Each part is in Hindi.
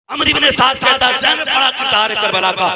अमर इब्ने साद कहता है ज़ैनब बड़ा किरदार है करबला का।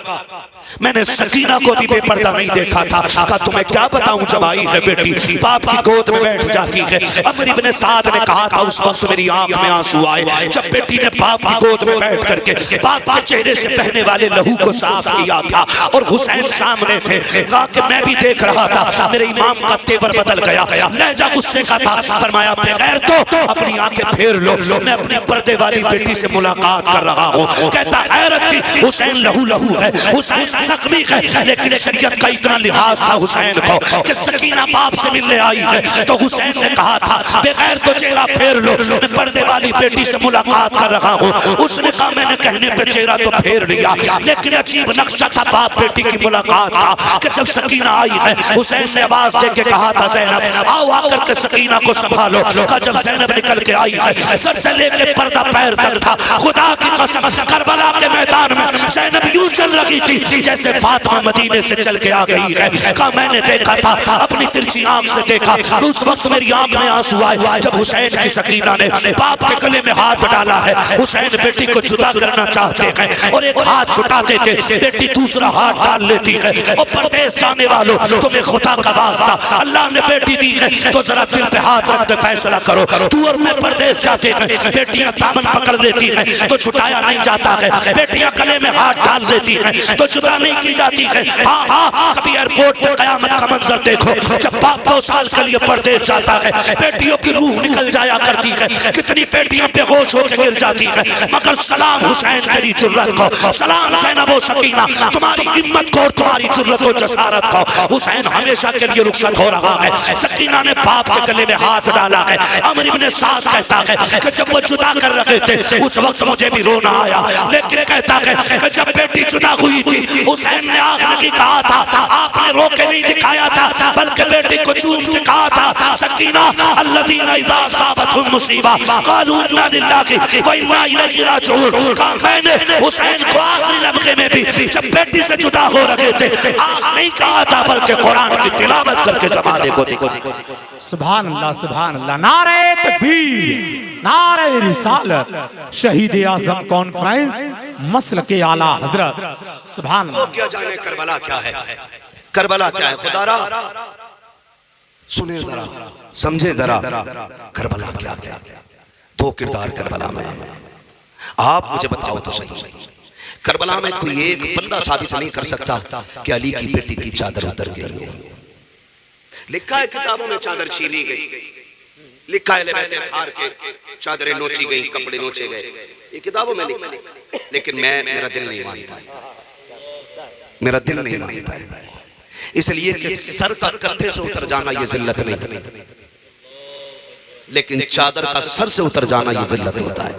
मैंने सकीना को भी बेपर्दा नहीं देखा था। कहा तुम्हें क्या बताऊं, जब आई है बेटी बाप की गोद में बैठ जाती है। अमर इब्ने साद ने कहा था उस वक्त मेरी आंख में आंसू आए जब बेटी ने बाप की गोद में बैठ करके बाप के चेहरे से बहने वाले लहू को साफ किया था और हुसैन सामने थे। कहा कि मैं भी देख रहा था, मेरे इमाम का तेवर बदल गया, लहजा गुस्से का था। फरमाया बगैर तो अपनी आंखें फेर लो, मैं अपनी पर्दे वाली बेटी से मुलाकात कर रहा हूं। कहता हैरत थी, हुसैन लहू लहू है, हुसैन जख्मी है, लेकिन शरीयत का इतना लिहाज था हुसैन को कि सकीना बाप से मिलने आई है तो हुसैन ने कहा था बगैर तो चेहरा फेर लो, मैं पर्दे वाली बेटी से मुलाकात कर रहा हूं। उसने कहा मैंने कहने पे चेहरा तो फेर लिया, लेकिन अजीब नक्शा था बाप बेटी की मुलाकात का कि जब सकीना आई है हुसैन ने आवाज दे के कहा था जैनब आओ आकर के सकीना को संभालो। का जब जैनब निकल के आई है सर से लेके पर्दा पैर तक था। खुदा की कसम करबला के मैदान में ज़ैनब यूं चल रही थी जैसे फातिमा मदीने से चल के आ गई है। कहा मैंने देखा था, अपनी तिरछी आंख से देखा तो उस वक्त मेरी आंख में आंसू आए जब हुसैन की सकीना ने बाप के गले में हाथ डाला है। हुसैन बेटी को जुदा करना चाहते हैं और एक हाथ छुटाते थे, बेटी दूसरा हाथ डाल लेती है। और परदेश जाने वालों तुम्हें खुदा का वास्ता, अल्लाह ने बेटी दी है तो जरा दिल पे हाथ रख के फैसला करो। तू और मैं परदेश जाते हैं, बेटियां दामन पकड़ लेती हैं तो छुटाया नहीं जाता है, बेटियां गले में हाथ डाल देती हैं तो जुदा नहीं की जाती है। हाँ हाँ, कभी एयरपोर्ट पे कयामत का मंजर देखो जब बाप 2 साल के लिए परदेश जाता है, बेटियों की रूह निकल जाया करती है, कितनी बेटियां बेहोश होकर गिर जाती है। मगर सलाम हुसैन तेरी जुर्रत को, सलाम ज़ैनब व सकीना तुम्हारी हिम्मत को और तुम्हारी जुर्रत व जसारत को। हुसैन हमेशा के लिए रुखसत हो रहा है, सकीना ने बाप के गले में हाथ डाला है। अमर इब्ने साद कहता है कि जब वो जुदा कर रहे थे उस वक्त मुझे भी रोना आया, लेकिन कहता है कि जब बेटी जुदा हुई थी हुसैन ने आंख लगी कहा था आपने रो के नहीं दिखाया था बल्कि बेटी को चूम के कहा था सकीना अल्लज़ीना इज़ा असाबतहुम मुसीबा क़ालू इन्ना लिल्लाहि व इन्ना इलैहि राजिऊन। कहा मैंने हुसैन को आखिरी लम्हे में भी जब बेटी से जुदा हो रहे थे आंख नहीं कहा था बल्कि कुरान की तिलावत करके ज़माने को दिखाया। सुभान अल्लाह सुभान अल्लाह। नारे तकबीर, नारे रिसालत, शहीद आज़म कॉन्फ्रेंस मसल के आला हजरत। सुभान अल्लाह। क्या जाने करबला क्या है, करबला क्या है। खुदारा सुने जरा, समझे जरा, करबला क्या है। 2 किरदार करबला में, आप मुझे बताओ तो सही, करबला में कोई एक बंदा साबित नहीं कर सकता कि अली की बेटी की चादर उतर गई। लिखा है किताबों में चादर छीनी गई, लिखा है लेबैते थार के चादरें नोची गई, कपड़े नोचे गए, ये किताबों में लिखा है। लेकिन मेरा दिल नहीं मानता है, मेरा दिल नहीं मानता है, इसलिए कि सर का कंधे से उतर जाना ये जिल्लत नहीं, लेकिन चादर का सर से उतर जाना ये जिल्लत होता है।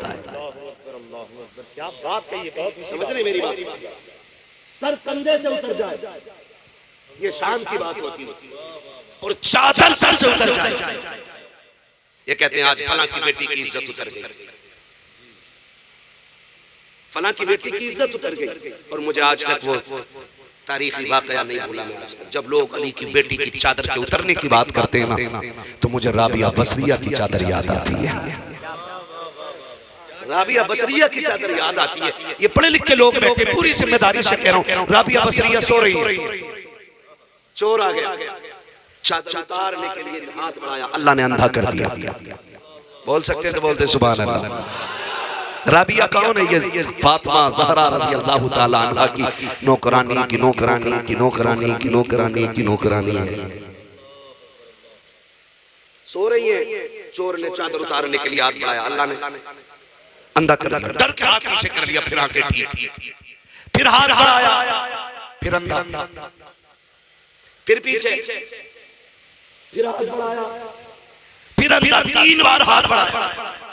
क्या बात कही, बहुत समझ रहे मेरी बात। सर कंधे से उतर जाए ये शान की बात होती है, और चादर सर से उतर जाए ये कहते हैं आज फलां की बेटी की इज्जत उतर गई, फलां की बेटी की इज्जत उतर गई। और मुझे आज तक वो तारीखी वाकया नहीं भूला मैं। जब लोग अली की बेटी की चादर के उतरने की बात करते हैं ना तो मुझे राबिया बसरिया की चादर याद आती है, राबिया बसरिया की चादर याद आती है। ये पढ़े लिखे लोग बैठे, पूरी जिम्मेदारी से कह रहा हूं, राबिया बसरिया सो रही है, चोर आ गया, चादर उतारने के लिए हाथ बढ़ाया, अल्लाह ने अंधा कर दिया। बोल सकते हैं तो बोलते सुभान अल्लाह। राबिया कौन है? ये फातिमा ज़हरा रज़ी अल्लाह ताला अन्हा की नौकरानी की नौकरानी की नौकरानी की नौकरानी की नौकरानी है। सो रही है, चोर ने चादर उतारने के लिए हाथ बढ़ाया, अल्लाह ने अंधा कर दिया, डर के हाथ पीछे कर लिया, फिर आंखें ठीक, फिर हाथ बढ़ाया, फिर अंधा, फिर पीछे, फिर हाथ बढ़ाया, फिर अंधा, 3 बार हाथ बढ़ाया,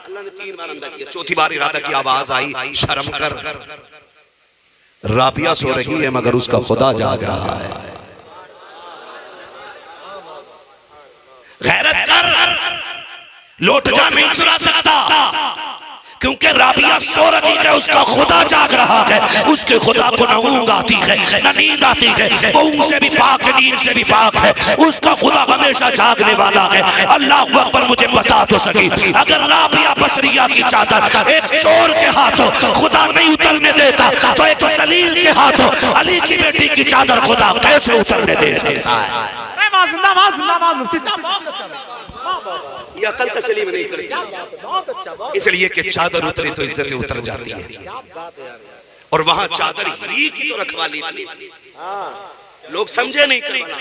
अल्लाह ने 3 बार अंधा किया। चौथी बार इरादा की आवाज आई शर्म कर, राबिया सो रही है मगर उसका खुदा जाग रहा है, गैरत कर, लौट जा नहीं चुरा सकता, क्योंकि राबिया सो रही है, उसका खुदा जाग रहा है, उसके खुदा को न ऊँग आती है न नींद आती है, वो ऊँग से भी पाक है, नींद से भी पाक है, उसका खुदा हमेशा जागने वाला है। अल्लाह अकबर, मुझे बता तो सकी, अगर राबिया बसरिया की चादर एक चोर के हाथों खुदा नहीं उतरने देता तो एक सलील के हाथों अली की बेटी की चादर खुदा कैसे उतरने दे सकता है? जिंदाबाद जिंदाबाद मुफ्ती साहब, बहुत अच्छा, ये अकल तस्लीम नहीं करती, बहुत अच्छा, इसलिए कि चादर उतरी तो इज्जतें उतर जाती है। और वहां चादर ही की तो रखवाली थी, लोग समझे नहीं करबला।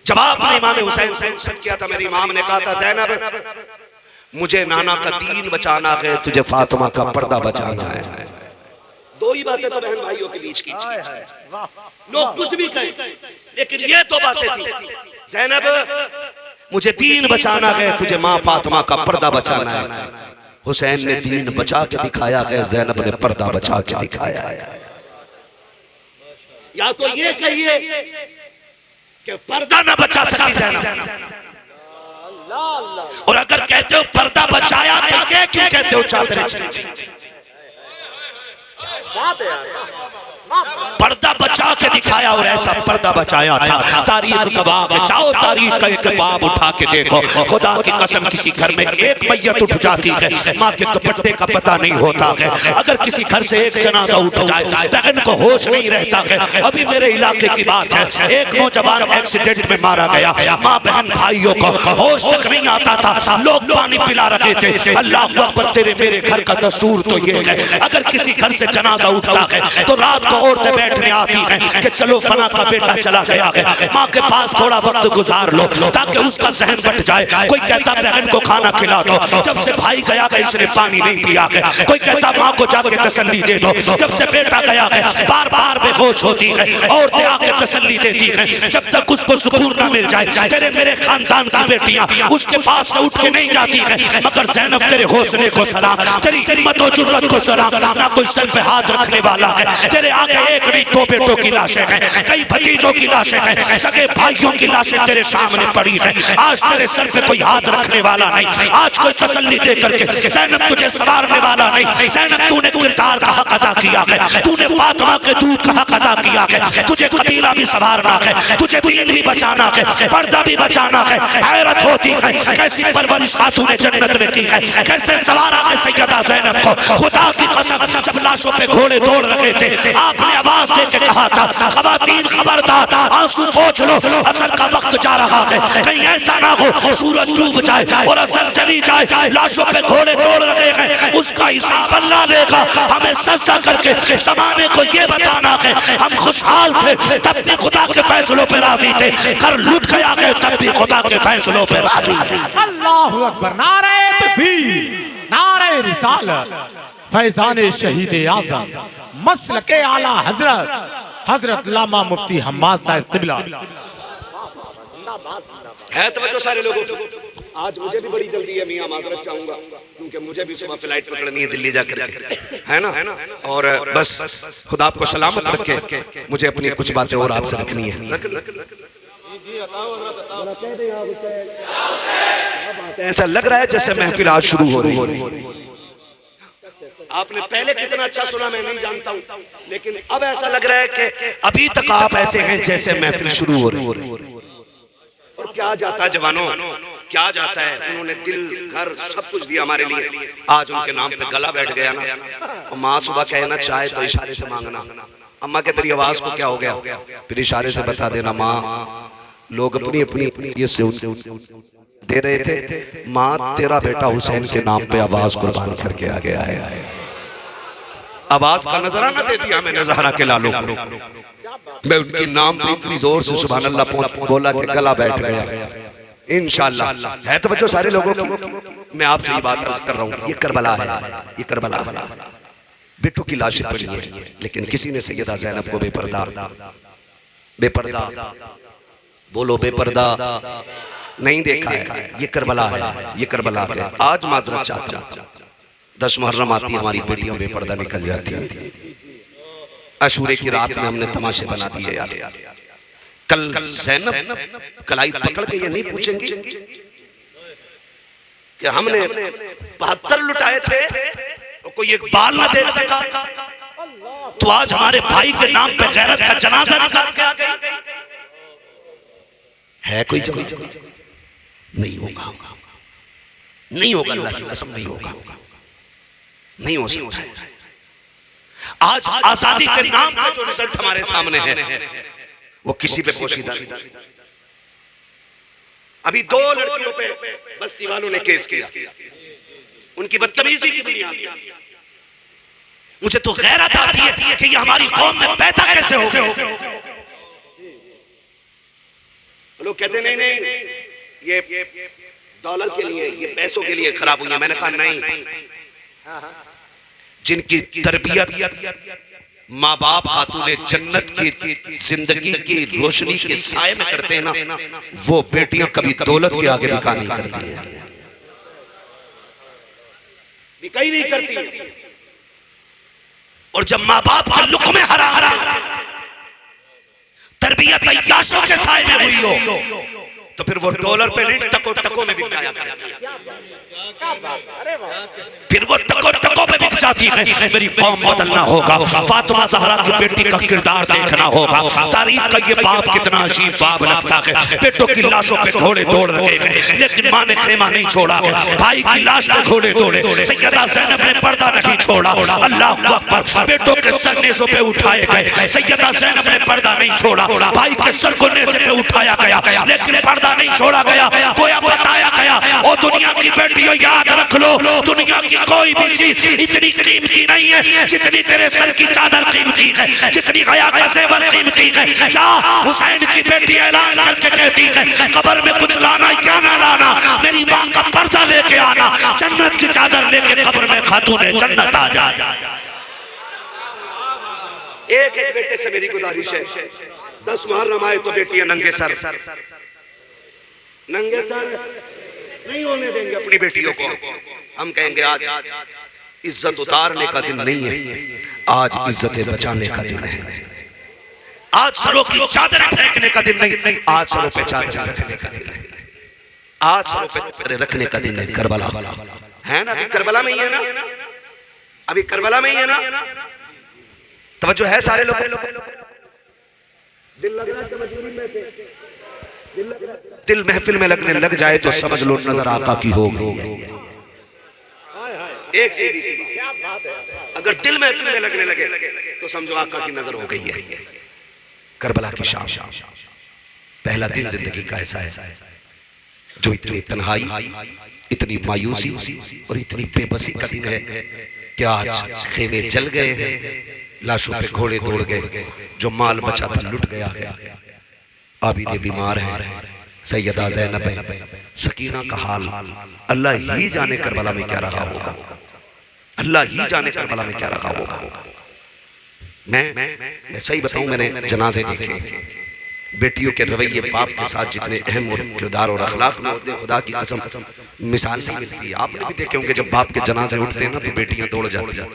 जब आपने इमाम हुसैन को रुखसत किया था, मेरे इमाम ने कहा था, ज़ैनब मुझे नाना का दीन बचाना है, तुझे फातिमा का पर्दा बचाना है। दो ही बातें तो बहन भाइयों के बीच की थी, लोग कुछ भी कहें, लेकिन ये तो बातें थी। ज़ैनब मुझे दीन बचाना है, तुझे माँ फातिमा का पर्दा बचाना है। हुसैन ने दीन बचा के दिखाया है, ज़ैनब ने पर्दा बचा के दिखाया है। या तो ये कहिए कि पर्दा ना बचा सकी ज़ैनब, और अगर कहते हो पर्दा बचाया तो ये क्यों कहते हो चादरें चली गई? पर्दा बचा के दिखाया, और ऐसा पर्दा बचाया था। तारीख गवाह है, चाहो तारीख का एक बाब उठा के देखो, खुदा की कसम किसी घर में एक मैयत उठ जाती है, माँ के दुपट्टे का पता नहीं होता है। अगर किसी घर से एक जनाजा उठ जाए, बहन को होश नहीं रहता है। अभी मेरे इलाके की बात है, एक नौजवान एक्सीडेंट में मारा गया, माँ बहन भाइयों को होश तक नहीं आता था, लोग पानी पिला रखे थे। अल्लाह अकबर, तेरे मेरे घर का दस्तूर तो ये है, अगर किसी घर से जनाजा उठता है तो रात को औरतें बैठने आती हैं कि चलो फला का बेटा चला गया है, माँ के पास थोड़ा वक्त गुजार लो ताकि उसका जहन बट जाए। कोई कहता बहन को खाना खिला दो, जब से भाई गया है इसने पानी नहीं पिया है। कोई कहता माँ को जाके तसल्ली दे दो, जब से बेटा गया है बार बार बेहोश होती है। औरतें आके तसल्ली देती हैं, जब तक उसको सुकून ना मिल जाए। तेरे मेरे खानदान की बेटियां उसके पास से उठ के नहीं जाती हैं, मगर ज़ैनब तेरे हौसले को सलाम, तेरी हिम्मत और जुर्रत को सलाम। ना कोई सर पे हाथ रखने वाला है, तेरे आगे एक नहीं दो बेटों की लाशें हैं, कई भतीजों की लाशें हैं, सगे भाइयों की लाशें तेरे सामने पड़ी है। आज तेरे सर पे कोई हाथ रखने वाला नहीं, आज कोई तसल्ली दे करके ज़ैनब तुझे संवारने वाला नहीं। ज़ैनब तूने किरदार का हक अदा किया है, तूने फातिमा के दूध का हक अदा किया है, तुझे कबीला भी संवारना है, तुझे दीन भी बचाना है, पर्दा भी बचाना है। हैरत होती है कैसी परवरिश खातूने जन्नत ने की है, कैसे सवारा है सैयदा ज़ैनब को। खुदा की कसम, जब लाशों पे घोड़े दौड़ रहे थे, आपने आवाज दे के कहा था, खवातीन खबरदार, आंसू पोंछ लो, असर का वक्त जा रहा है, कहीं ऐसा ना हो सूरज डूब जाए और असर चली जाए। लाशों पे घोड़े दौड़ रहे हैं, उसका हिसाब अल्लाह लेगा। हमें सजदा करके जमाने को ये बताना है, हम खुशहाल थे तब भी खुदा के फैसलों पे राजी थे, कर लुट गया है तब भी खुदा के फैसलों पे राजी थे। अल्लाहु अकबर, नारे तकबीर, नारे रिसालत, फैजान शहीद आज़म, मसलके आला हजरत लामा मुफ्ती हम्माद साहब किबला। है तवज्जो सारे लोगों को। आज मुझे भी बड़ी जल्दी है, मियां माजरत चाहूंगा क्योंकि मुझे भी सुबह फ्लाइट पकड़नी है दिल्ली जाकर के, है ना। और बस खुदा आपको सलामत रखे, मुझे अपनी कुछ बातें और आपसे रखनी है। ऐसा लग रहा है जैसे महफिल आज शुरू हो रही है। आपने पहले कितना अच्छा सुना मैं नहीं जानता हूँ, लेकिन अब ऐसा लग रहा है कि अभी तक आप ऐसे हैं जैसे महफिल शुरू हो रही है। और क्या जाता है जवानों, क्या जाता है, उन्होंने दिल घर सब कुछ दिया हमारे लिए। आज उनके नाम पे गला बैठ गया ना, और माँ सुबह कहना चाहे तो इशारे से मांगना, अम्मा के तेरी आवाज को क्या हो गया, फिर इशारे से बता देना माँ। लोग अपनी अपनी ये से दे रहे थे, माँ तेरा बेटा हुसैन के नाम पे आवाज कुर्बान करके आ गया है। आवाज का नजराना दे दिया मैं नजारा के लालों को। मैं उनके नाम पे इतनी जोर से सुभान अल्लाह बोला कि गला बैठ गया। इंशाअल्लाह है तवज्जो सारे लोगों की। मैं आपसे ये बात अर्ज कर रहा हूँ, ये करबला है, ये करबला है। बेटों की लाशें पड़ी है, लेकिन किसी ने सैयदा ज़ैनब को बेपर्दा बोलो बेपर्दा नहीं देखा है। ये करबला है, ये करबला है। आज माजरत चाहता हूँ, 10 मुहर्रम आती है, हमारी बेटियां बेपर्दा निकल जाती है। अशूरे की रात में हमने तमाशे बना दिए यार। कल ज़ैनब कलाई पकड़ के ये नहीं पूछेंगी कि कि हमने 72 लुटाए थे तो कोई एक बाल ना देख सका, तो आज हमारे भाई के नाम पे गैरत का जनाजा निकाल के आ गई। है कोई जवाब? नहीं होगा, नहीं होगा, अल्लाह की कसम नहीं होगा, नहीं हो सकता है। आज आजादी के नाम का जो रिजल्ट हमारे सामने है वो किसी पे पोशीदा नहीं। अभी 2 लड़कियों पे बस्ती वालों ने केस किया उनकी बदतमीजी की बुनियाद पर। मुझे तो गैरत आती है कि ये हमारी कौम में पैदा कैसे हो गए। लोग कहते नहीं नहीं ये डॉलर के लिए, ये पैसों के लिए खराब हुई है। मैंने कहा नहीं, जिनकी तरबियत माँ बाप खातूने जन्नत की जिंदगी की रोशनी के साए में करते हैं ना, वो बेटियां कभी दौलत के आगे बिका नहीं करती है, बिकाई नहीं करती। और जब माँ बाप के लुक़्मे हराम, तरबियत अय्याशों के साए में हुई हो, तो फिर वो डॉलर पे नहीं टको टको में बिक जाया करती है, फिर वो टको टको में बिक जाती है। मेरी कौम बदलना होगा, फातिमा ज़हरा की बेटी का किरदार देखना होगा। तारीख का ये बाप कितना अजीब बाप लगता है। बेटों की लाशों पे घोड़े दौड़ रहे हैं, लेकिन माँ ने खेमा नहीं छोड़ा है। भाई की लाश पे घोड़े दौड़े, सैयदा ज़ैनब ने पर्दा नहीं छोड़ा। अल्लाह अकबर, बेटों के सर नेज़ों पे उठाए गए, सैयदा ज़ैनब ने पर्दा नहीं छोड़ा। भाई के सर को नेज़े पे उठाया गया, लेकिन पर्दा नहीं छोड़ा गया। गोया बताया गया, ओ दुनिया की बेटियों याद रख लो, दुनिया की कोई भी चीज इतनी कीमती नहीं है जितनी तेरे सर की चादर कीमती है, जितनी गया का ज़ेवर कीमती है। जा हुसैन की बेटी ऐलान करके कहती है, कब्र में कुछ लाना क्या ना लाना, मेरी माँ का पर्दा लेके आना, जन्नत की चादर लेके कब्र में खातूने जन्नत आ जाए। एक एक बेटे से मेरी गुजारिश है, 10 मुहर्रम आए तो बेटियां नंगे सर, नंगे सर नहीं होने देंगे अपनी बेटियों को। हम कहेंगे आज इज्जत उतारने का दिन नहीं है, आज इज्जतें बचाने का दिन है। आज सरों की चादरें फेंकने का दिन नहीं, आज सरों पे चादरें रखने का दिन है। आज सरों पे चादरें रखने का दिन है। करबला है ना, अभी करबला में ही है ना, अभी करबला में ही है ना। तवज्जो है सारे लोग, दिल लग रहा है मजबूरी में थे, दिल महफिल में लगने लग जाए तो समझ लो नजर आका की हो गई है। एक सीधी सी बात, अगर दिल महफिल में लगने लगे तो समझो आका की नजर हो गई है। करबला की शाम, पहला दिन जिंदगी का ऐसा है जो इतनी तन्हाई, इतनी मायूसी और इतनी बेबसी का दिन है कि आज खेमे जल गए हैं, लाशों पे घोड़े दौड़ गए, जो माल बचा था लुट गया है, आबिदे बीमार है, सैयदा ज़ैनब है, सकीना का हाल अल्लाह ही जाने करबला में क्या रहा होगा, अल्लाह ही जाने करबला में क्या रहा होगा। मैं सही बताऊं, मैंने जनाजे देखे, बेटियों के रवैये बाप के साथ जितने अहम और किरदार और अखलाक में होते हैं, खुदा की कसम मिसाल नहीं मिलती। आपने भी देखे होंगे जब बाप के जनाजे उठते हैं ना तो बेटियां दौड़ जाती हैं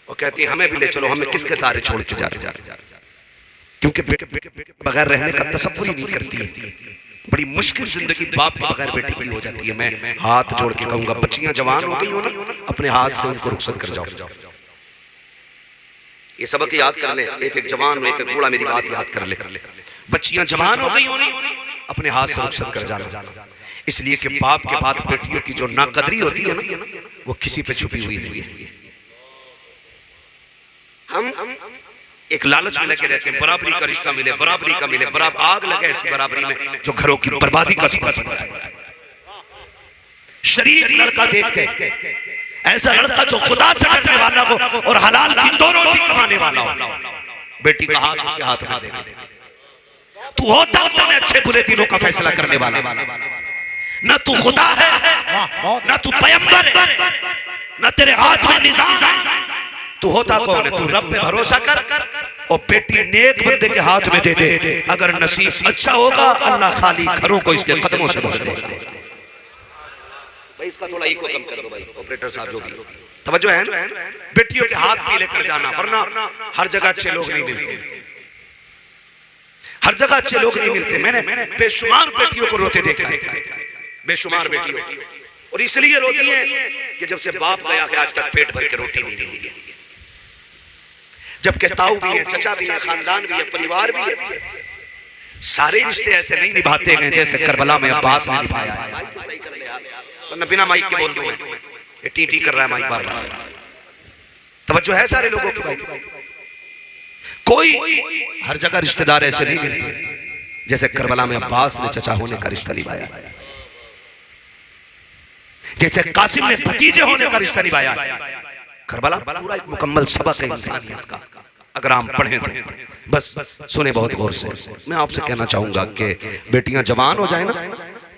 और कहती हैं हमें भी ले चलो, हमें किसके सारे छोड़ के जा रहे, क्योंकि बगैर रहने का तसव्वुर ही नहीं करती है। बड़ी मुश्किल जिंदगी बाप के बगैर बेटी की हो जाती है। मैं हाथ जोड़ के कहूंगा, बच्चियां जवान हो गई हो ना, अपने हाथ से उनको रुखसत कर जाओ। ये सबक याद कर ले, एक एक जवान एक एक बूढ़ा मेरी बात याद कर ले। बच्चियां जवान हो गई हो ना, अपने हाथ से रुखसत कर जाना, इसलिए कि बाप के बाद बेटियों की जो नाकदरी होती है ना, वो किसी पे छुपी हुई नहीं है। हम एक लालच में लगे रहते हैं, बराबरी का रिश्ता मिले, बराबरी का मिले, बराबर आग लगे ऐसी बराबरी में जो घरों की बर्बादी का सबब बनता है। शरीफ लड़का देख के, ऐसा लड़का जो खुदा से डरने वाला हो और हलाल की 2 रोटी कमाने वाला हो, बेटी का हाथ उसके हाथ में दे दे। तू होता कौन है अच्छे बुरे दिनों का फैसला करने वाला? ना तू खुदा है, ना तू पैगंबर है, ना तेरे हाथ में निजाम है। तू होता कौन है? तू रब पे भरोसा कर और बेटी नेक बंदे के हाथ में दे दे। अगर नसीब अच्छा होगा, अल्लाह खाली घरों को इसके कदमों से भर देगा। भाई इसका थोड़ा इको कम कर दो भाई, ऑपरेटर साहब जो भी तवज्जो है ना। बेटियों के हाथ पीले कर जाना, वरना हर जगह अच्छे लोग नहीं मिलते, हर जगह अच्छे लोग नहीं मिलते। मैंने बेशुमार बेटियों को रोते देखा है, बेशुमार बेटियों। और इसलिए रोती हैं कि जब से बाप गया है आज तक पेट भर के रोटी नहीं मिली है। जबकि ताऊ भी है, चचा भी है, खानदान भी है, परिवार भी है, सारे रिश्ते ऐसे नहीं निभाते हैं जैसे करबला में अब्बास ने निभाया है। माइक से सही कर ले यार, वरना बिना माइक के बोल दूं मैं, ये टी कर रहा है माइक बार बार। तवज्जो है सारे लोगों की भाई? कोई हर जगह रिश्तेदार ऐसे नहीं मिलते जैसे करबला में अब्बास ने चचा होने का रिश्ता निभाया, जैसे कासिम ने भतीजे होने का रिश्ता निभाया। करबला पूरा एक मुकम्मल सबक है इंसानियत का, अगर हम पढ़ें तो। बस सुने बहुत गौर से। मैं आपसे कहना चाहूंगा कि बेटियां जवान हो जाए ना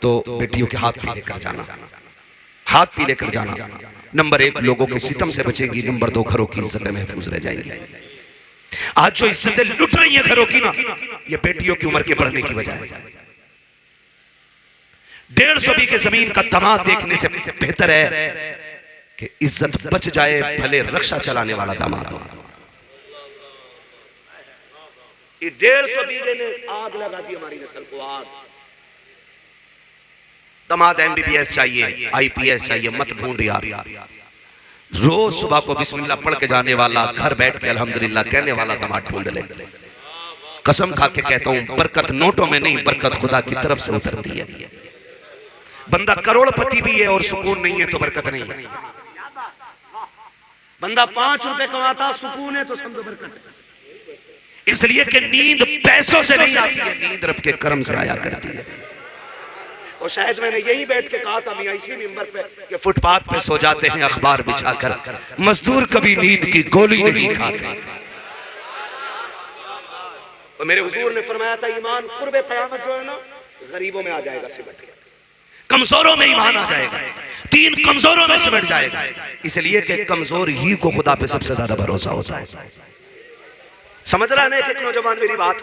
तो बेटियों के हाथ पी लेकर जाना, हाथ पी लेकर जाना। नंबर 1 लोगों के सितम से बचेंगी, नंबर 2 घरों की इज्जतें महफूज रह जाएंगी। आज जो इज्जतें लुट रही हैं घरों की ना, ये बेटियों की उम्र के बढ़ने की वजह है। 150 बीघे जमीन का दामाद देखने से बेहतर है कि इज्जत बच जाए, भले रक्षा चलाने वाला दामाद हो। 150 बीघे ने आग लगा दी हमारी नस्ल को, आग। दामाद MBBS चाहिए, IPS चाहिए, मत ढूंढ यार। रोज सुबह को बिस्मिल्लाह पढ़ के जाने वाला, घर बैठ के अल्हम्दुलिल्लाह कहने वाला दामाद ढूंढ ले। कसम खा के कहता हूं, बरकत नोटों में नहीं, बरकत खुदा की तरफ से उतरती है। बंदा करोड़पति भी है और सुकून नहीं है तो बरकत नहीं है। बंदा 5 रुपए कमाता, सुकून है तो समझो बरकत है। इसलिए कि नींद पैसों से नहीं आती है, नींद रब के करम से आया करती है। और शायद मैंने यही बैठ के कहा था मियां इसी मिंबर पे कि फुटपाथ पे सो जाते हैं अखबार बिछाकर, मजदूर कभी नींद की गोली नहीं खाते। और मेरे हुजूर ने फरमाया था ईमान कुर्बे क़यामत जो है ना, गरीबों में आ जाएगा सिमट के, कमजोरों में ईमान आ जाएगा, 3 कमजोरों में सिमट जाएगा। इसलिए कि कमजोर ही को खुदा पे सबसे ज्यादा भरोसा होता है। समझ रहा है एक नौजवान मेरी बात?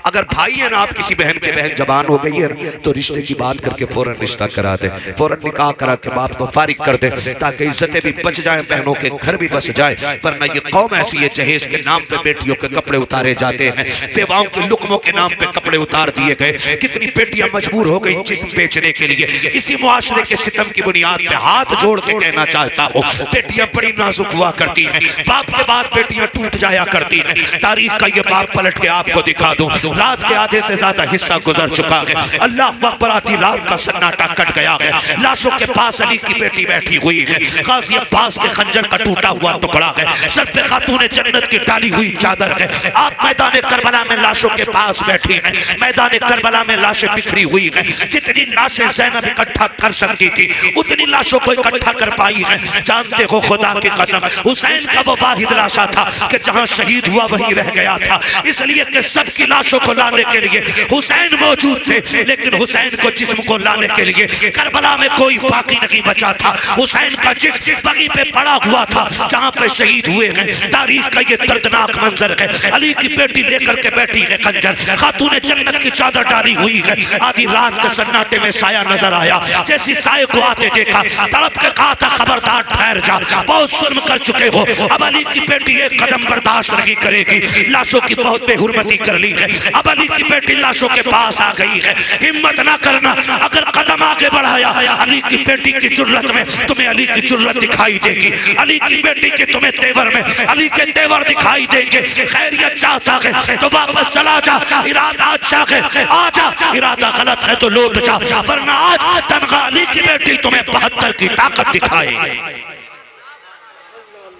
अगर भाई है ना आप किसी बहन के, बहन जवान हो गई है तो रिश्ते की बात करके फौरन रिश्ता करा दे, फौरन निकाह करा के बाप को फारिग कर दे, ताकि इज्जतें भी बच जाएं, बहनों के घर भी बस जाए। वरना ये कौम ऐसी है, जहेज के नाम पे बेटियों के कपड़े उतारे जाते हैं, बेवाओं के लुक्मों के नाम पे कपड़े उतार दिए गए। कितनी बेटियां मजबूर हो गई जिस्म बेचने के लिए। इसी मुआशरे के सितम की बुनियाद पे हाथ जोड़ के कहना चाहता हूँ, बेटियां बड़ी नाजुक हुआ करती हैं, बाप के बाद बेटियां टूट जाया करती हैं। तारीख का ये बाप पलट के आपको दिखा दूं, रात के आधे से ज्यादा हिस्सा गुजर चुका है। अल्लाह अकबर, आधी रात का सन्नाटा कट गया है। लाशों के पास अली की बेटी बैठी हुई है, गाजी अब्बास के खंजर का टूटा हुआ टुकड़ा है, सर पे खातून जन्नत की डाली हुई चादर है। आप मैदान करबला में लाशों के पास बैठी हैं, मैदान करबला में लाशें बिखरी हुई हैं। जितनी लाशें ज़ैनब इकट्ठा कर सकती थी उतनी लाशों को इकट्ठा कर पाई है। जानते हो खुदा की कसम, हुसैन का वो वाहिद लाशा था कि जहां शहीद हुआ वहीं रह गया था। इसलिए कि सबकी लाशों को लाने के लिए हुसैन मौजूद थे, लेकिन हुसैन को जिस्म को लाने के लिए करबला में कोई बाकी नहीं बचा था। हुसैन का जिस्म वहीं पे पड़ा हुआ था जहां पे शहीद हुए हैं। तारीख का ये दर्दनाक मंजर है। अली की बेटी लेकर के बैठी है खंजर, खातून जन्नत की चादर डाली हुई है। आधी रात के सन्नाटे में साया नजर आया, जैसी साये को आते देखा तड़प के कहा था खबरदार ठहर जा, बहुत जुल्म कर चुके हो। अब अली की बेटी एक कदम बर्दाश्त नहीं करेगी, लाशों की बहुत बेहुरमती कर ली है। अब अली की बेटी लाशों के पास आ गई है। हिम्मत ना करना, अगर कदम आगे बढ़ाया अली की बेटी की जुर्रत में तुम्हें अली की जुर्रत दिखाई देगी, अली की बेटी के तुम्हें तेवर में अली के तेवर दिखाई देंगे। खैरियत चाहता है तो वापस चला जा, इरादा अच्छा है आजा, इरादा गलत है तो लौट जा, वरना आज तनखा अली की बेटी तुम्हें 72 की ताकत दिखाएगी।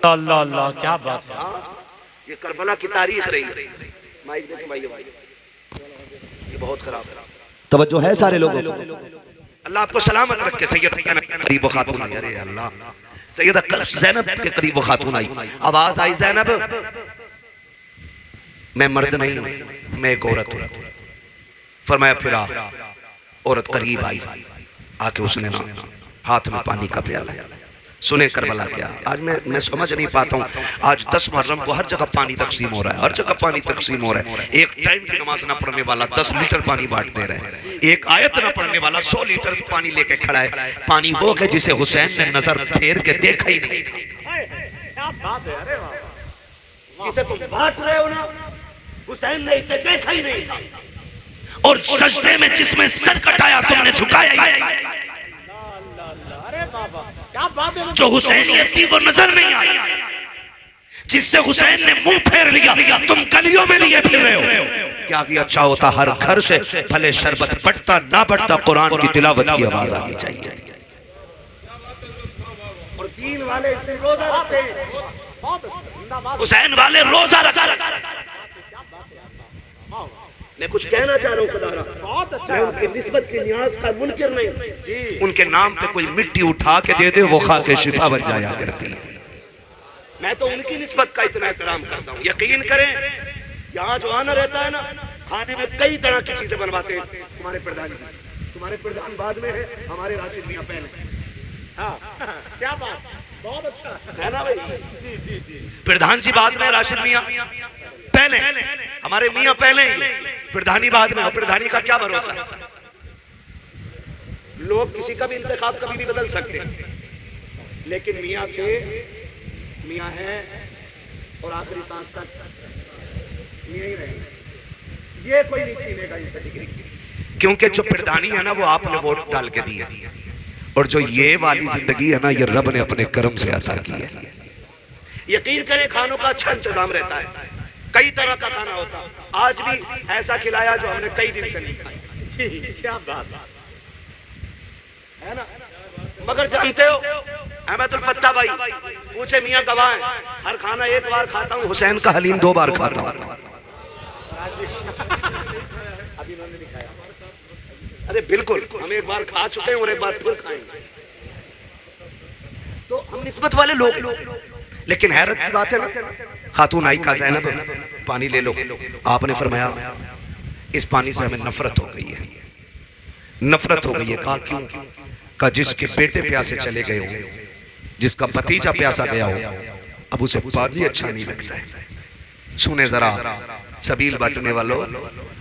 अल्लाह अल्लाह, क्या बात है। ये करबला की तारीख रही। माइक देखो भाई, ये बहुत खराब है। तवज्जो है सारे लोगों को। अल्लाह आपको सलामत रखे। सैयद करीब वो खातून आई, अरे अल्लाह, सैयद ज़ैनब के करीब वो खातून आई, आवाज आई ज़ैनब मैं मर्द नहीं हूं, मैं एक औरत हूं। फरमाया फिर आ। औरत करीब आई, आके उसने ना हाथ में पानी का प्याला। सुने करबला क्या, आज मैं समझ नहीं पाता हूँ। आज 10 मुहर्रम को हर जगह पानी तकसीम हो रहा है, हर जगह पानी तकसीम हो रहा है। एक टाइम की नमाज ना पढ़ने वाला 10 लीटर पानी बांट दे रहे हैं, एक आयत ना पढ़ने वाला 100 लीटर पानी लेके खड़ा है। पानी वो है जिसे हुसैन ने नजर फेर के देखा ही नहीं था, जिसे तुम बांट रहे हो ना, हुसैन ने इसे देखा ही नहीं था। और सजदे में जिसमें सर कटाया तुमने झुकाया ही नहीं। क्या बात है। जो हुसैनियत थी वो नजर नहीं आई, जिससे हुसैन ने मुंह फेर लिया, तुम गलियों में लिए फिर रहे हो। क्या कि अच्छा होता हर घर से भले शरबत बढ़ता ना बढ़ता कुरान की तिलावत की आवाज आनी चाहिए। और दीन वाले रोजा रखते हैं, बहुत अच्छा, जिंदाबाद। हुसैन वाले रोजा रखते हैं। मैं कुछ कहना चाह रहा हूँ खुदारा, बहुत अच्छा मैं है। उनकी निस्बत की न्याज का मुनकिर नहीं, जी उनके नाम पे कोई मिट्टी उठा के दे दे वो खा के शिफा बन जाया करती है। मैं तो उनकी निस्बत का इतना एहतराम करता हूँ। यकीन करें यहाँ जो आना रहता है ना, खाने में कई तरह की चीजें बनवाते हैं। तुम्हारे प्रधान जी, तुम्हारे प्रधान बाद में है, हमारे राशिद मियां पहले। हाँ, क्या बात, बहुत अच्छा है ना भाई? जी जी जी। प्रधान जी बाद में, राशिद मियां पहले, हमारे मियां पहले ही, प्रधानी बाद में। और प्रधानी का क्या भरोसा, लोग किसी का भी इंतखाब कभी भी बदल सकते हैं, लेकिन मियां थे, मियां है और आखिरी सांस तक मियां ही रहेंगे। ये कोई नहीं छीनेगा ये डिग्री, क्योंकि जो प्रधानी है ना वो आपने वोट डाल के दी है, और जो ये वाली जिंदगी है ना ये रब ने अपने कर्म से अता की है। यकीन करें खानों का अच्छा इंतजाम रहता है, कई तरह का खाना होता। आज भी ऐसा खिलाया जो हमने कई दिन से नहीं खाया। जी, क्या बात है ना? मगर जानते हो अहमदुल फत्ता भाई पूछे मियां गवाह है, हर खाना एक बार खाता हूँ, हुसैन का हलीम 2 बार खाता हूँ। अभी उन्होंने दिखाया। अरे बिल्कुल, हम एक बार खा चुके हैं और एक बार फिर खाएंगे, तो हम निस्बत वाले लोग हैं। लेकिन हैरत की बात है ना, खातून आई का ज़ैनब पानी ले लो, आपने फरमाया इस पानी से हमें नफरत हो गई है, नफरत हो गई है। कहा क्यों? कहा जिसके बेटे प्यासे चले गए हो, जिसका भतीजा प्यासा गया हो, अब उसे पानी अच्छा नहीं लगता है। सुने जरा सबील बांटने वालों,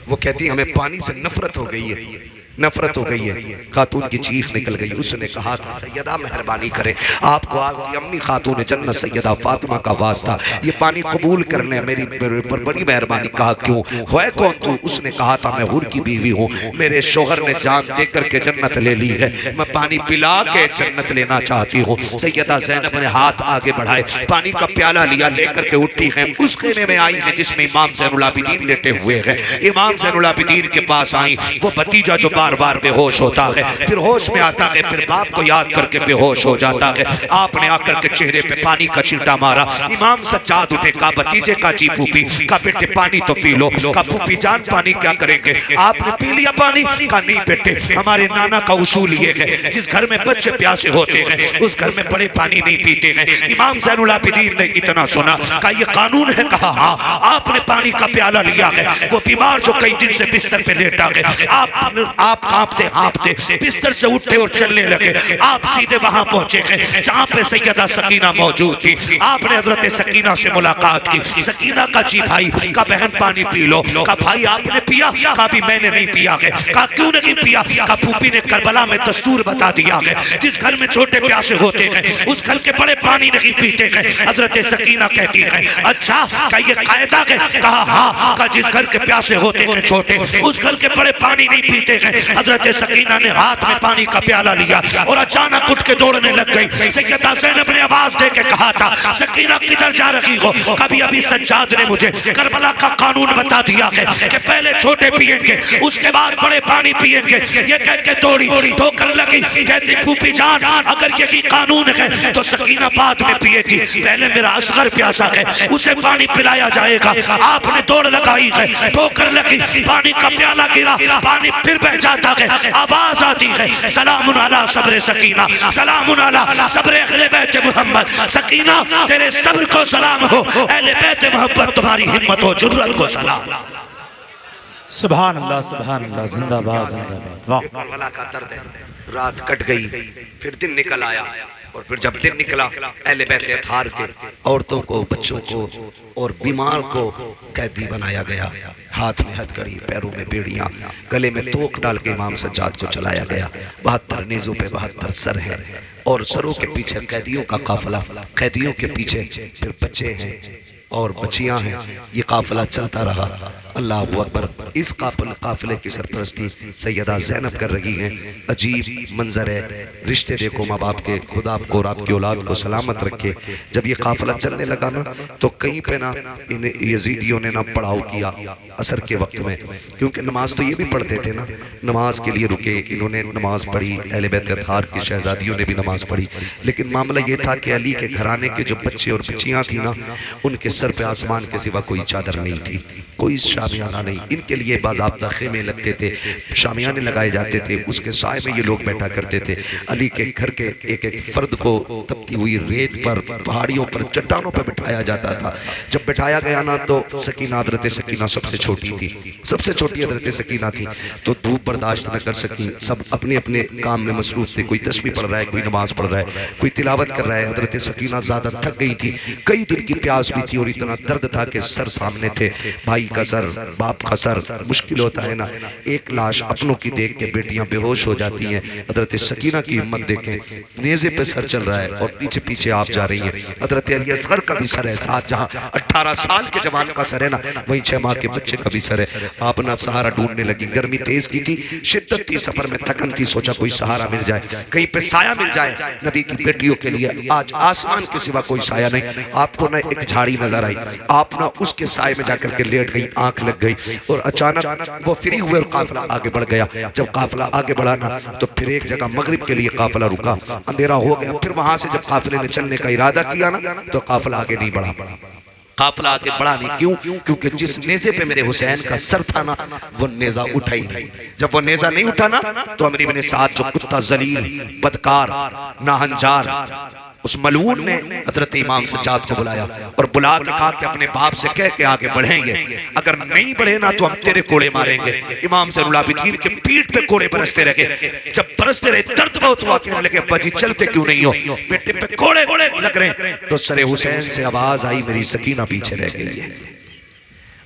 वो कहती हमें पानी से नफरत हो गई है, नफरत हो गई है। खातून की चीख निकल गई। उसने कहा था सैयदा मेहरबानी करें, आपको आपकी अम्मी खातून जन्नत सैयदा फातिमा का वास्ता ये पानी कबूल करने मेरी पर बड़ी मेहरबानी। कहा क्यों? है कौन तू? उसने कहा था मैं हुर की बीवी हूँ, मेरे शोहर ने जान दे करके जन्नत ले ली है, मैं पानी पिला के जन्नत लेना चाहती हूँ। सैयदा ज़ैनब ने हाथ आगे बढ़ाए, पानी का प्याला लिया, लेकर के उठी है, उस खेमे में आई है जिसमें इमाम ज़ैनुल आबिदीन लेटे हुए हैं। इमाम ज़ैनुल आबिदीन के पास आई, वो भतीजा जो बार बार बेहोश होता है, फिर होश में आता है, फिर बाप को याद करके बेहोश हो जाता है। आपने आकर के चेहरे पे पानी का छींटा मारा। इमाम सज्जाद उठे, का भतीजे का जी फूफी, का बेटे पानी तो पी लो। का फूफी जान पानी क्या करेंगे? आपने पी लिया पानी? का नहीं बेटे, हमारे नाना का उसूल ये है जिस घर में बच्चे प्यासे होते हैं उस घर में बड़े पानी नहीं पीते हैं। इमाम ज़ैनुल आबिदीन ने इतना सुना, का ये कानून है? कहा हाँ। आपने पानी का प्याला लिया है, वो बीमार जो कई दिन से बिस्तर पे लेटा है, आप कांपते हाँपते बिस्तर से उठे और चलने लगे। आप सीधे वहां पहुंचे गए जहां पे सैयदा सकीना मौजूद थी। आपने हजरत सकीना से मुलाकात की। सकीना का जी भाई, का बहन पानी पी लो। का भाई आपने पिया? का भी मैंने नहीं पिया है। का क्यों नहीं पिया? का फूफी ने करबला में दस्तूर बता दिया है, जिस घर में छोटे प्यासे होते हैं उस घर के बड़े पानी नहीं पीते हैं। हजरत सकीना कहती है अच्छा, का ये कायदा है? कहा हाँ। का जिस घर के प्यासे होते हैं छोटे उस घर के बड़े पानी नहीं पीते हैं। हजरत सकीना ने हाथ में पानी का प्याला लिया और अचानक उठ के दौड़ने लग गई। सैयदा ज़ैनब ने आवाज दे के कहा था सकीना किधर जा रही हो? कभी अभी सज्जाद ने मुझे करबला का कानून बता दिया है कि पहले छोटे पिएंगे उसके बाद बड़े पानी पिएंगे। ये कह के दौड़ी, ठोकर लगी, कहती फूफी जान अगर यही कानून है तो सकीना बाद में पिएगी, पहले मेरा असगर प्यासा है उसे पानी पिलाया जाएगा। आपने दौड़ लगाई है, ठोकर लगी, पानी का प्याला गिरा, पानी फिर बह जाता है। आवाज आती है सलामुन अला सब्र सकीना, सलामुन अला सब्र अहले बैत मोहम्मद। सकीना तेरे सब्र को सलाम हो, अहले बैत मोहम्मद तुम्हारी हिम्मत हो, जुर्रत को सलाम। सुभान अल्लाह, सुभान अल्लाह, जिंदाबाद जिंदाबाद। वाह, करबला का दर्द है। रात कट गई, फिर दिन निकल आया, और फिर जब दिन निकला अहले बैत अतहार के औरतों को, बच्चों को और बीमार को कैदी बनाया गया। हाथ में हथकड़ी, पैरों में बेड़ियां, गले में तोक डाल के इमाम सज्जाद को चलाया गया। 72 नेज़ों पे 72 सर हैं और सरों के पीछे कैदियों का काफिला, कैदियों के पीछे फिर बच्चे हैं, और बच्चियां हैं। ये काफिला चलता रहा। अल्लाह अकबर। इस काफिले की सरपरस्ती सैयदा ज़ैनब कर रही हैं। अजीब मंजर है। रिश्ते देखो माँ बाप के। खुदा आपको और आपकी औलाद को सलामत रखे। जब ये काफिला चलने लगा ना तो कहीं पे ना इन यजीदियों ने ना पड़ाव किया असर के वक्त में, क्योंकि नमाज तो ये भी पढ़ते थे ना, नमाज के लिए रुके, इन्होंने नमाज पढ़ी, अहले बैत अतहार की शहजादियों ने भी नमाज पढ़ी। लेकिन मामला ये था कि अली के घराने के जो बच्चे और बच्चियाँ थी ना, उनके सर पे आसमान के सिवा कोई चादर नहीं थी, कोई शामियाना नहीं। इनके लिए बाज़ाब्ता खेमे लगते थे, शामियाने लगाए जाते थे, उसके साए में ये लोग बैठा करते थे। अली के घर के एक एक फर्द को तपती हुई रेत पर, पहाड़ियों पर, चट्टानों पर बिठाया जाता था। जब बिठाया गया ना तो सकीना, हज़रत सकीना सबसे छोटी थी, सबसे छोटी हज़रत सकीना थी, तो धूप बर्दाश्त न कर सकी। सब अपने अपने काम में मसरूफ थे। कोई तस्बीह पढ़ रहा है, कोई नमाज पढ़ रहा है, कोई तिलावत कर रहा है। हज़रत सकीना ज़्यादा थक गई थी, कई दिन की प्यास भी थी और इतना दर्द था कि सर सामने थे, भाई का सर, बाप का सर। मुश्किल होता है ना, एक लाश अपनों की देख के बेटियां बेहोश हो जाती हैं। हज़रत सकीना की हिम्मत देखें, नेज़े पे सर चल रहा है और पीछे पीछे आप जा रही हैं। हज़रत अली असगर का भी सर है साथ, जहाँ 18 साल के जवान का सर है ना, वहीं 6 माह के बच्चे का भी सर है। आप ना सहारा ढूंढने लगी। गर्मी तेज की थी, शिद्दत थी, सफर में थकन थी, सोचा कोई सहारा मिल जाए, कहीं पे साया मिल जाए नबी की बेटियों के लिए। आज आसमान के सिवा कोई साया नहीं। आपको ना एक झाड़ी नजर आई, आप ना उसके साए में जाकर के लेट गई, आंख लग गई और अचानक वो फ्री हुए और काफिला आगे बढ़ गया। जब काफिला आगे बढ़ा ना तो फिर एक जगह मगरिब के लिए काफिला रुका, अंधेरा हो गया। फिर वहां से जब काफिले ने चलने का इरादा किया ना तो काफिला आगे नहीं बढ़ा। काफिला आगे बढ़ा नहीं। क्यों? क्योंकि जिस नेज़े पे मेरे हुसैन का सर था ना, वो नेज़ा उठा ही नहीं। जब वो नेज़ा नहीं उठा ना तो अमीर इब्ने साद, जो कुत्ता जलील, बदकार, नाहंजार, उस मलून ने हजरत इमाम सज्जाद को बुलाया और बुला के कहा कि अपने बाप से कह के आगे बढ़ेंगे, अगर नहीं बढ़े ना तो हम तेरे कोड़े मारेंगे। इमाम ज़ैनुल आबिदीन के पीठ पे कोड़े बरसते रहे। जब बरसते रहे दर्द बहुत हुआ, कहने लगे अब्बा जी चलते क्यों नहीं हो, बेटे पे कोड़े लग रहे। तो सरे हुसैन से आवाज आई, मेरी सकीना पीछे रह गई है।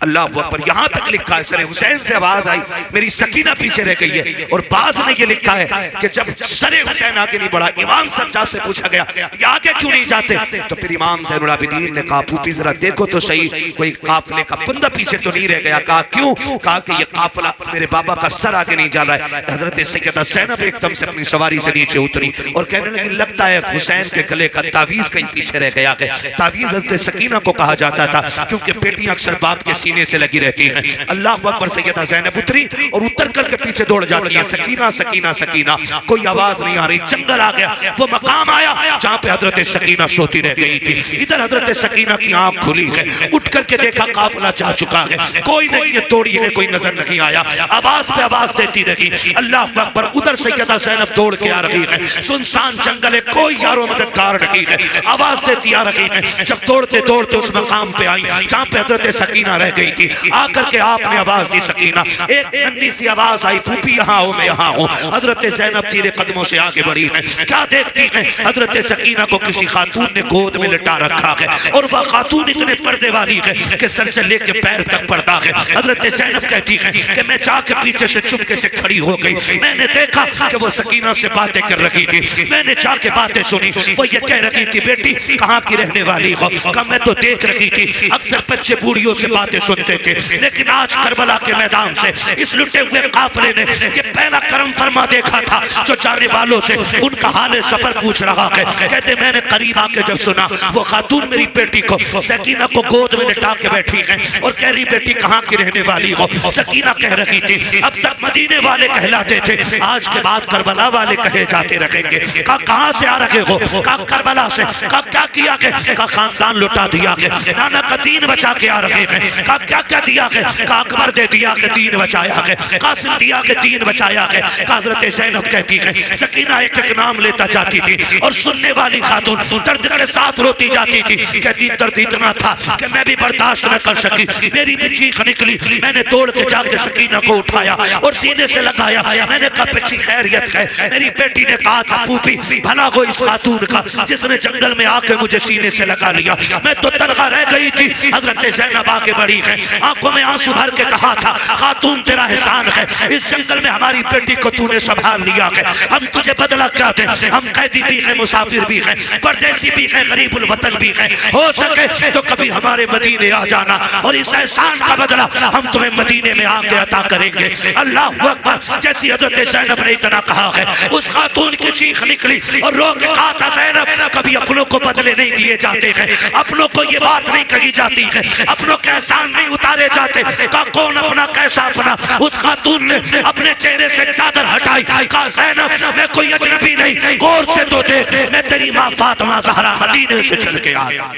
अल्लाह अकबर। यहां तक लिखा है सरे हुसैन से आवाज आई, मेरी सकीना पीछे रह गई है। और बाज ने ये लिखा है कि जब सरे हुसैन आगे नहीं बढ़ा, इमाम सज्जाद से पूछा गया ये आगे क्यों नहीं जाते, तो फिर इमाम ज़ैनुल आबिदीन ने कहा फूफी जरा देखो तो सही, कोई काफिले का बंदा पीछे तो नहीं रह गया। कहा क्यों? कहा कि ये काफिला मेरे बाबा का सर आगे नहीं जा रहा है। हजरत सैयदा ज़ैनब एकदम से अपनी सवारी से नीचे उतरी और कहने लगी लगता है हुसैन के गले का तावीज कहीं पीछे रह गया है। तावीज हजरत सकीना को कहा जाता था, क्योंकि बेटियां अक्सर बाप के सीने से लगी रहती हैं। अल्लाह अकबर। सैयदा ज़ैनब उतरी और उतर करके पीछे दौड़ जाती है, सकीना सकीना सकीना। कोई आवाज नहीं आ रही। जंगल आ गया, वो मकाम आया जहां पे हजरत सकीना सोती रह गई थी। इधर हजरत सकीना की आंख खुली है, उठ करके देखा काफिला जा चुका है, कोई नहीं, ये तोड़ी है, कोई नजर नहीं आया। आवाज पे आवाज देती रही। अल्लाह अकबर। उधर सैयदा ज़ैनब दौड़ के आ रही है, सुनसान जंगल है, कोई यारो मददगार नहीं है, आवाज देती आ रही है। जब दौड़ते दौड़ते उस मकाम पे आई जहां पे हजरत सकीना रह गई थी, आकर के आपने आवाज दी सकीना। एक नन्ही सी आवाज आई, फूफी यहाँ हो, मैं यहाँ हूँ। हजरत ज़ैनब धीरे कदमों से आगे बढ़ी है। क्या देखती है? हजरत सकीना को किसी खातून ने गोद में लिटा रखा है और वह खातून इतने पर्दे वाली है कि सर से लेके पैर तक पर्दा है। हजरत ज़ैनब कहती है कि मैं जाके पीछे से चुपके से खड़ी हो गई। मैंने देखा कि वो सकीना से बातें कर रही थी। मैंने जाके बातें सुनी। वो ये कह रही थी बेटी कहाँ की रहने वाली हो? कहा मैं तो देख रही थी, अक्सर बच्चे बूढ़ियों से बातें सुनते थे, लेकिन आज करबला के मैदान से इस लुटे हुए काफिले ने ये पहला करम फरमा देखा था जो जाने वालों से उनका हाल सफर पूछ रहा है। कहते मैंने करीब आके जब सुना, वो खातून मेरी बेटी को सकीना को गोद में लिटा के बैठी है और कह रही बेटी कहाँ की रहने वाली हो? सकीना कह रही थी अब तक मदीने वाले कहलाते थे, आज के बाद करबला वाले कहे जाते रहेंगे। कहा कहाँ से आ रहे हो? कहा करबला से। कहा क्या किया है? कहा खानदान लुटा दिया है, नाना का दीन बचा के आ रहे हैं। कहा क्या क्या दिया है? कहा अकबर दे दिया के दीन बचाया है, कासिम दिया के दीन बचाया है। हजरत ज़ैनब कहती है सकीना एक एक नाम लेता जाती थी और सुनने वाली खातून दर्द के साथ रोती जाती थी। कहती दर्द इतना था कि मैं भी बर्दाश्त न कर सकी, मेरी भी चीख निकली। मैंने दौड़ के जाके सकीना को उठाया और सीने से लगाया। मैंने कहा बच्ची खैरियत है? मेरी बेटी ने कहा था फूफी भला हो इस खातून का जिसने जंगल में आके मुझे सीने से लगा लिया, मैं तो तनखा रह गई थी। हजरत ज़ैनब आगे बढ़ी है है, आंखों में आंसू भर के कहा था, खातून तेरा एहसान है, इस जंगल में हमारी बेटी को तूने संभाल लिया है, हम तुझे बदला क्या दें, हम कैदी भी हैं, मुसाफिर भी हैं, परदेसी भी हैं, गरीबुल वतन भी हैं, हो सके तो कभी हमारे मदीने आ जाना और इस एहसान का बदला हम तुम्हें मदीने में आके अता करेंगे। अल्लाह अकबर। जैसी हजरत ज़ैनब ने इतना कहा है, उस खातून की चीख निकली और रो के कहा था, ज़ैनब कभी अपनों को बदले नहीं दिए जाते हैं, अपनों को ये बात नहीं कही जाती है, अपनों के एहसान नहीं उतारे जाते। का कौन अपना कैसा अपना? उस खातून ने अपने चेहरे से चादर हटाई, कहा ज़ैनब मैं कोई अजनबी नहीं, गौर से तो देख, मैं तेरी माँ फातिमा ज़हरा मदीने से चल के आया।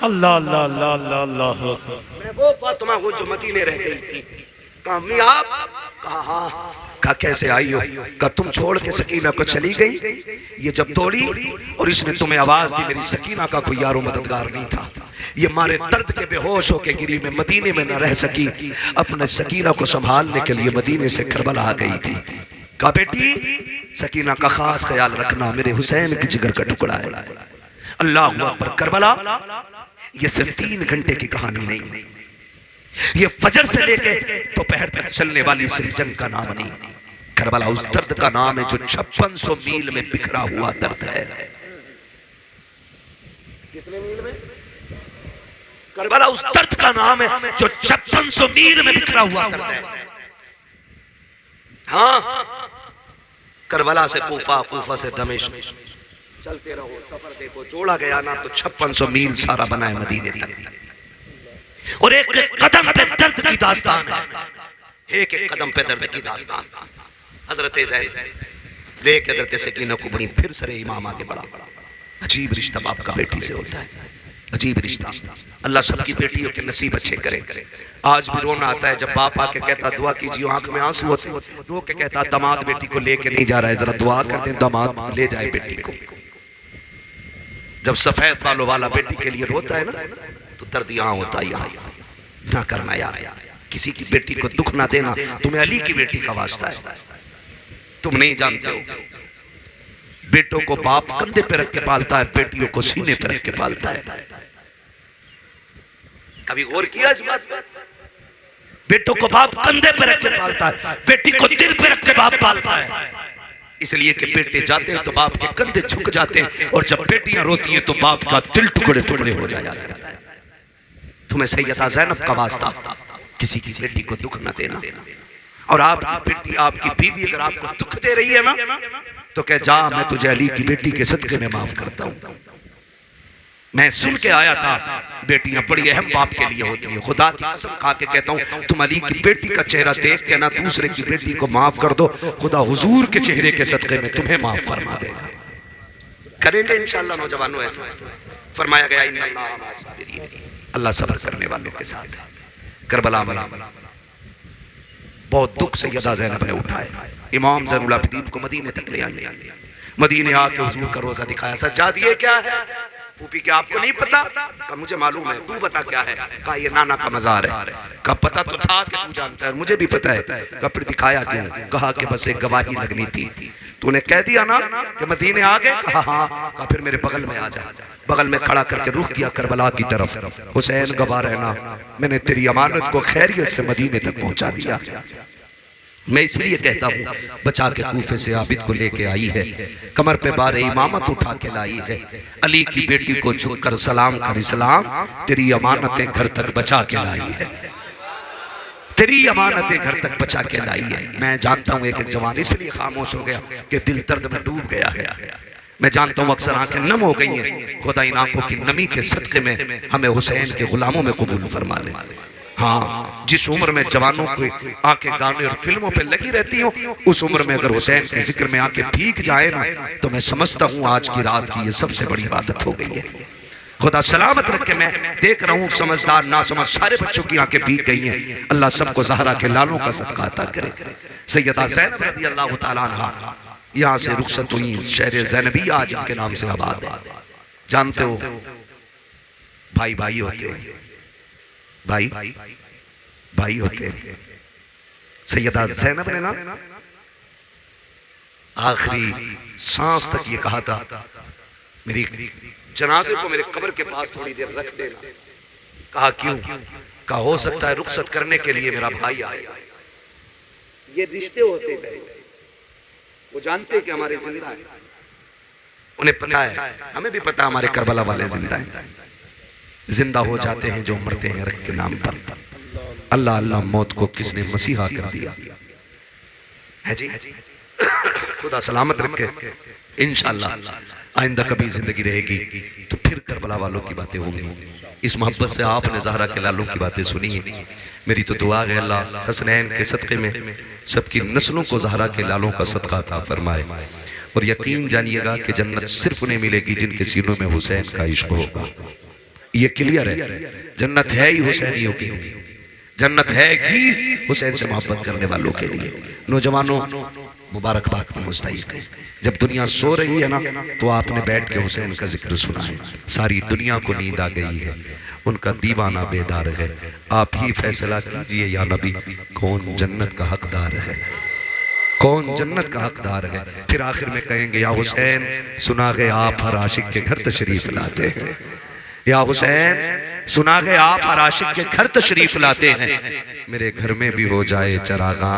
अल्लाह अल्लाह अल्लाह अल्लाह अल्लाह। मैं वो फातिमा हूँ जो मदीने रह गई। कहा अम्मी आप? कहा हाँ। कहा कैसे आई हो? कहा तुम छोड़ के सकीना को चली गई, ये जब दौड़ी और इसने तुम्हें आवाज दी, मेरी सकीना का कोई यारो मददगार नहीं था, ये मारे दर्द के बेहोश होके गिरी, मैं मदीने में न रह सकी, अपने सकीना को संभालने के लिए मदीने से करबला आ गई थी। कहा बेटी सकीना का खास ख्याल रखना, मेरे हुसैन की जिगर का टुकड़ा है। अल्लाह अकबर। करबला ये सिर्फ 3 घंटे की कहानी नहीं, ये फजर से लेके दोपहर तक चलने वाली सिर्फ जंग का नाम नहीं, करबला उस दर्द का नाम है जो 5600 मील में बिखरा हुआ दर्द है। कितने मील में? करबला उस दर्द का नाम है जो 5600 मील में बिखरा हुआ दर्द है। हाँ, करबला से कूफा, कूफा से दमिश्क, चलते रहो, सफर देखो, जोड़ा गया ना तो 5600 मील सारा बना है मदीने तक। और एक एक कदम पे दर्द की दास्तान है, एक एक कदम पे दर्द की दास्तान। हजरत ज़ैनब लेके हजरत सकीना को बड़ी, फिर सरे इमाम आगे बढ़ा। अजीब रिश्ता बाप का बेटी से होता है, अजीब रिश्ता। अल्लाह सबकी बेटियों के नसीब अच्छे करे। आज भी रोना आता है जब बाप आके कहता दुआ कीजिए, आंख में आंसू होते, रो के कहता दामाद बेटी को लेके नहीं जा रहा है, जरा दुआ कर दें दामाद ले जाए बेटी को। जब सफेद बालों वाला बेटी के लिए रोता है ना, तो दर्द यहाँ होता है। यहाँ ना करना यार, किसी की बेटी को दुख ना देना, तुम्हें अली की बेटी का वास्ता है, तुम नहीं जानते हो। बेटों को बाप कंधे पे रख के पालता है, बेटियों को सीने पे रख के पालता है। कभी गौर किया इस बात पर? बेटों को बाप कंधे पे रख के पालता है, बेटी को दिल पे रख के बाप पालता है। इसलिए कि बेटे जाते हैं तो बाप के कंधे झुक जाते हैं, और जब बेटियां रोती हैं तो बाप का दिल टुकड़े टुकड़े हो जाया करता है। तुम्हें सैयदा ज़ैनब का वास्ता, किसी की बेटी को दुख न देना। और आपकी बेटी, आपकी बीवी अगर आपको दुख दे रही है ना, तो कह जा मैं तुझे अली की बेटी के सदके में माफ करता हूं। मैं सुन के आया था, बेटियां बड़ी अहम बाप के लिए होती है। खुदा की कसम खा के कहता हूं, तुम अली की बेटी का चेहरा देख के ना दूसरे की बेटी को माफ कर दो, खुदा हुजूर के चेहरे के सदके में तुम्हें माफ फरमा देगा। करेंगे इंशाअल्लाह नौजवानों ऐसा। फरमाया गया अल्लाह सब्र करने वालों के साथ है। करबला में बहुत दुख सैयदा ज़ैनब ने उठाया, इमाम ज़ैनुल आबिदीन को मदीने तक ले आई। मदीने आके हुजूर का रोजा दिखाया। सज्जाद ये क्या है? पूपी क्या आपको नहीं पता? कहा मुझे मालूम है, तू बता क्या है? कहा ये नाना का मजार है। कहा पता तो था कि तू जानता है, मुझे भी पता है। कहा फिर दिखाया क्यों? कहा कि बस एक गवाही लगनी थी, तूने कह दिया ना कि मदीने आ गए। कहा हाँ। कहा फिर मेरे बगल में आ जा। बगल में खड़ा करके रुख किया करबला की तरफ। हुसैन गवाह रहना, मैंने तेरी अमानत को खैरियत से मदीने तक पहुंचा दिया। मैं इसलिए कहता हूँ, बचा के कूफे से आबिद को लेके आई है, कमर पे बारे इमामत उठा के लाई है। अली की बेटी को झुककर सलाम कर इस्लाम, तेरी अमानतें घर तक बचा के लाई है, तेरी अमानतें घर तक बचा के लाई है। मैं जानता हूँ एक एक जवान इसलिए खामोश हो गया कि दिल दर्द में डूब गया है। मैं जानता हूँ अक्सर आंखें नम हो गई हैं। खुदा इन आंखों की नमी के सदके में हमें हुसैन के गुलामों में कबूल फरमा ले। हाँ, जिस उम्र में जवानों की आंखें गाने और फिल्मों पे लगी रहती हो, उस उम्र में अगर हुसैन के जिक्र में आंखें भीग जाए ना, तो मैं समझता हूँ आज की रात की ये सबसे बड़ी इबादत हो गई है। खुदा सलामत रखे। मैं देख रहा हूँ समझदार ना समझ सारे बच्चों की आंखें भीग गई हैं। अल्लाह सबको ज़हरा के लालों का सदका अता करे। सैयदा ज़ैनब रज़ी अल्लाह तआला अन्हा यहाँ से रुखसत हुई, शहर ज़ैनबिया आज उनके नाम से आबाद है। जानते हो, भाई भाई होते हैं, भाई भाई होते हैं। सैयदा ज़ैनब ने ना आखिरी सांस तक ये कहा था, मेरी जनाजे को मेरे कब्र के पास थोड़ी देर रख देना। कहा क्यों? का हो सकता है रुखसत करने के लिए मेरा भाई आए। ये रिश्ते होते हैं, वो जानते हैं कि हमारे जिंदा है, उन्हें पता है, हमें भी पता है हमारे करबला वाले जिंदा हैं। जिंदा हो जाते हैं जो मरते हैं रख के नाम पर। अल्लाह अल्लाह मौत को किसने मसीहा कर दिया है जी। खुदा सलामत रखे। इंशाअल्लाह आइंदा कभी जिंदगी रहेगी तो फिर करबला वालों की बातें होंगी। इस मोहब्बत से आपने ज़हरा के लालों की बातें सुनी है। मेरी तो दुआ है अल्लाह हसनैन के सदक़े में सबकी नस्लों को ज़हरा के लालों का सदका अता फरमाए। और यकीन जानिएगा कि जन्नत सिर्फ उन्हें मिलेगी जिनके सीनों में हुसैन का इश्क होगा। ये क्लियर है। जन्नत है ही हुसैनियों के लिए, जन्नत है ही हुसैन से मोहब्बत करने वालों के लिए। नौजवानों मुबारकबाद की मुस्तहिक है। जब दुनिया सो रही है ना तो आपने बैठ के हुसैन का जिक्र सुना है। सारी दुनिया को नींद आ गई है, उनका दीवाना बेदार है। आप ही फैसला कीजिए या नबी, कौन जन्नत का हकदार है, कौन जन्नत का हकदार है। फिर आखिर में कहेंगे या हुसैन सुना गए आप हर आशिक के घर तशरीफ लाते हैं, या हुसैन सुना गए आप हर आशिक के घर तशरीफ लाते हैं, मेरे घर में भी हो जाए चरागा।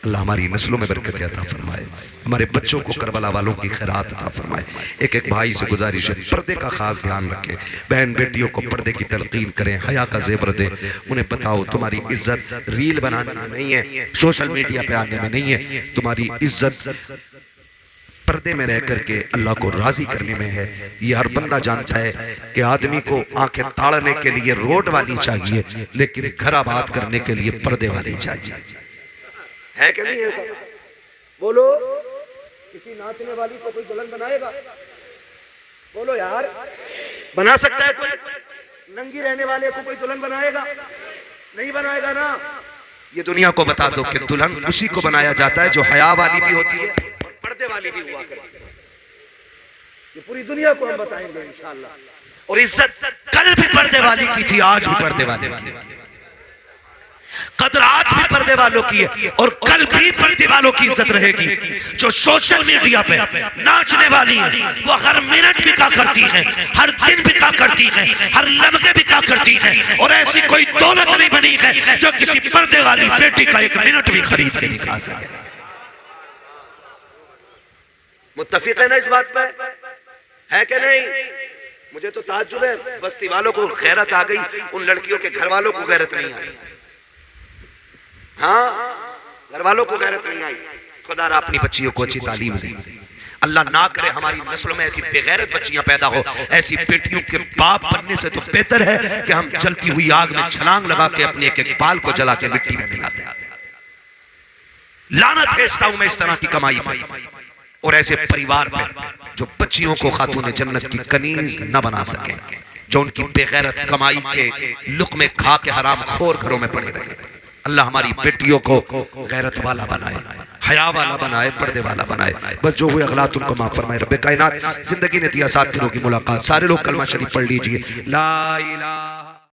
अल्लाह हमारी नस्लों में बरकत अता फरमाए, हमारे बच्चों को करबला वालों की खैरात अता फरमाए। एक एक भाई से गुजारिश है पर्दे का खास ध्यान रखें। बहन बेटियों को पर्दे की तलकीन करें, हया का जेवर दें। उन्हें बताओ तुम्हारी इज्जत रील बनाने में नहीं है, सोशल मीडिया पे आने में नहीं है। तुम्हारी इज्जत पर्दे में रह करके अल्लाह को राजी करने में है। ये हर बंदा जानता है कि आदमी को आंखें ताड़ने के लिए रोड वाली चाहिए, लेकिन घर आबाद करने के लिए पर्दे वाली चाहिए। है कि नहीं ऐसा? बोलो, किसी नाचने वाली को कोई दुल्हन बनाएगा? बोलो यार, बना सकता है कोई? नंगी रहने वाले को कोई दुल्हन बनाएगा? नहीं बनाएगा ना। ये दुनिया को बता दो कि दुल्हन उसी को बनाया जाता है जो हया वाली भी होती है और पर्दे वाली भी हुआ करती है। ये पूरी दुनिया को हम बताएंगे इंशाअल्लाह। और इज्जत कल भी पर्दे वाली की थी, आज भी पर्दे वाले की। कदर आज भी पर्दे वालों की है और कल भी पर्दे वालों की इज्जत रहेगी। जो सोशल मीडिया पे नाचने वाली है वो हर मिनट बिका करती है, हर दिन बिका करती है, हर लम्हे बिका करती है। और ऐसी कोई दौलत नहीं बनी है जो किसी पर्दे वाली बेटी का एक मिनट भी खरीद के दिखा सके। मुत्तफिक है ना इस बात पे? है कि नहीं? मुझे तो ताज्जुब है, बस्ती वालों को गैरत आ गई, उन लड़कियों के घर वालों को गैरत नहीं आई। हाँ, घर वालों को गैरत नहीं आई। खुदा अपनी बच्चियों को अच्छी तालीम दे। अल्लाह ना करे हमारी नस्लों में ऐसी बेगैरत बच्चियां पैदा हो। ऐसी बेटियों के बाप बनने से तो बेहतर है कि हम जलती हुई आग में छलांग लगा के अपने एक एक बाल को जला के मिट्टी में मिलाते हैं। लानत भेजता हूं मैं इस तरह की कमाई पर और ऐसे परिवार पे जो बच्चियों को खातून जन्नत की कनीज न बना सके, जो उनकी बेगैरत कमाई के लुक़्मे खा के हराम खोर घरों में पड़े रहे। अल्लाह हमारी बेटियों को गैरत वाला बनाए, हया वाला बनाए, पर्दे वाला बनाए। बस जो हुए अगलात उनको माफ फरमाए। रब्बे कायनात जिंदगी ने दिया साथ दिनों की मुलाकात। सारे लोग कलमा शरीफ पढ़ लीजिए। ला इलाहा